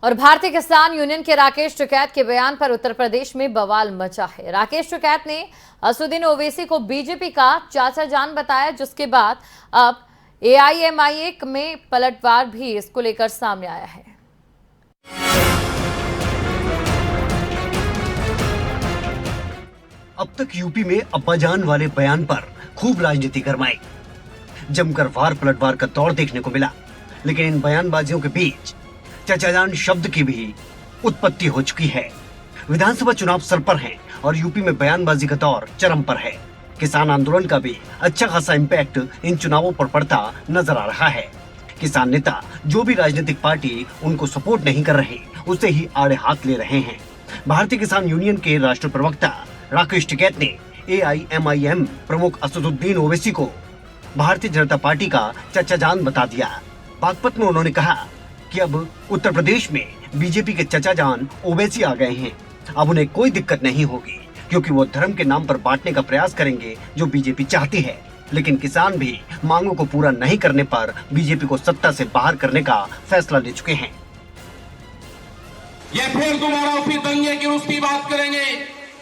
और भारतीय किसान यूनियन के राकेश टिकैत के बयान पर उत्तर प्रदेश में बवाल मचा है। राकेश टिकैत ने असदुद्दीन ओवैसी को बीजेपी का चाचा जान बताया, जिसके बाद अब एआईएमआईएम में पलटवार भी इसको लेकर सामने आया है। अब तक यूपी में अब्बाजान वाले बयान पर खूब राजनीति गरमाई, जमकर वार पलटवार का दौर देखने को मिला। लेकिन इन बयानबाजियों के बीच चाचाजान शब्द की भी उत्पत्ति हो चुकी है। विधानसभा चुनाव सर पर हैं और यूपी में बयानबाजी का दौर चरम पर है। किसान आंदोलन का भी अच्छा खासा इम्पैक्ट इन चुनावों पर पड़ता नजर आ रहा है। किसान नेता जो भी राजनीतिक पार्टी उनको सपोर्ट नहीं कर रहे, उसे ही आड़े हाथ ले रहे हैं। भारतीय किसान यूनियन के राष्ट्रीय प्रवक्ता राकेश टिकैत ने एआईएमआईएम प्रमुख असदुद्दीन ओवैसी को भारतीय जनता पार्टी का चाचा जान बता दिया। बागपत में उन्होंने कहा कि अब उत्तर प्रदेश में बीजेपी के चाचा जान ओवैसी आ गए हैं। अब उन्हें कोई दिक्कत नहीं होगी, क्योंकि वो धर्म के नाम पर बांटने का प्रयास करेंगे जो बीजेपी चाहती है। लेकिन किसान भी मांगों को पूरा नहीं करने पर बीजेपी को सत्ता से बाहर करने का फैसला ले चुके हैं। ये फिर दोबारा उसी दंगे की उसकी बात करेंगे।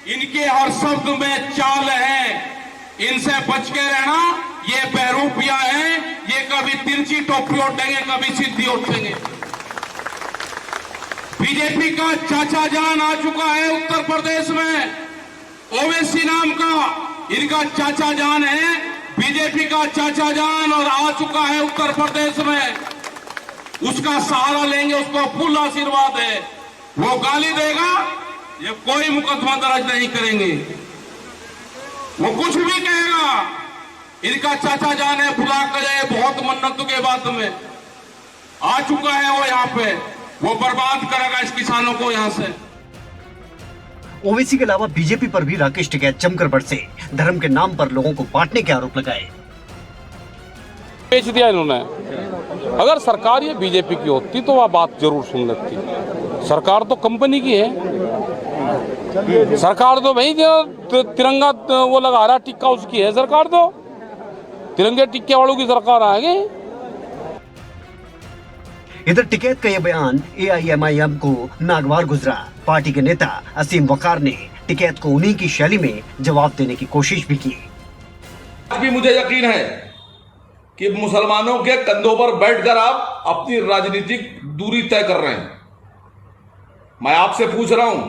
इनके हर शब्द में चाल है, इनसे बच के रहना। ये बहरूपिया है, ये कभी तिरछी टोपी उठेंगे, कभी सीधी उठेंगे। बीजेपी का चाचा जान आ चुका है उत्तर प्रदेश में, ओवैसी नाम का इनका चाचा जान है। बीजेपी का चाचा जान और आ चुका है उत्तर प्रदेश में। उसका सहारा लेंगे, उसको फुल आशीर्वाद है। वो गाली देगा, ये कोई मुकदमा दर्ज नहीं करेंगे। वो कुछ भी कहेगा, इनका चाचा जान है, बुला कर बहुत मन्नतों के बाद में आ चुका है। वो यहाँ पे वो बर्बाद करेगा इस किसानों को यहाँ से। ओवैसी के अलावा बीजेपी पर भी राकेश टिकैत जमकर बरसे, धर्म के नाम पर लोगों को बांटने के आरोप लगाए। बेच दिया इन्होंने। अगर सरकार ये बीजेपी की होती तो वह बात जरूर सुन लेती। सरकार तो कंपनी की है। सरकार तो भाई जो तिरंगा वो लगा रहा टिक्का उसकी है सरकार। तो तिरंगे टिक्के वालों की सरकार आ गई। इधर टिकैत का यह बयान एआईएमआईएम को नागवार गुजरा। पार्टी के नेता असीम वकार ने टिकैत को उन्हीं की शैली में जवाब देने की कोशिश भी की। आज भी मुझे यकीन है कि मुसलमानों के कंधों पर बैठकर आप अपनी राजनीतिक दूरी तय कर रहे हैं। मैं आपसे पूछ रहा हूं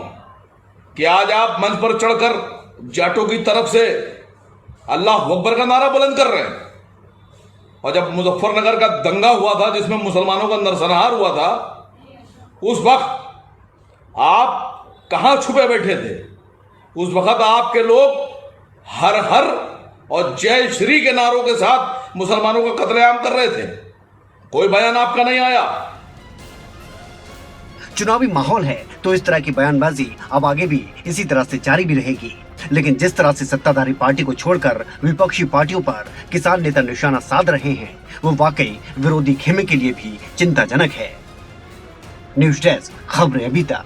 कि आज आप मंच पर चढ़कर जाटों की तरफ से अल्लाह अकबर का नारा बुलंद कर रहे हैं, और जब मुजफ्फरनगर का दंगा हुआ था जिसमें मुसलमानों का नरसंहार हुआ था, उस वक्त आप कहां छुपे बैठे थे? उस वक्त आपके लोग हर हर और जय श्री के नारों के साथ मुसलमानों का कत्लेआम कर रहे थे। कोई बयान आपका नहीं आया। चुनावी माहौल है तो इस तरह की बयानबाजी अब आगे भी इसी तरह से जारी भी रहेगी। लेकिन जिस तरह से सत्ताधारी पार्टी को छोड़कर विपक्षी पार्टियों पर किसान नेता निशाना साध रहे हैं, वो वाकई विरोधी खेमे के लिए भी चिंताजनक है। न्यूज़ डेस्क, खबरें अभी तक।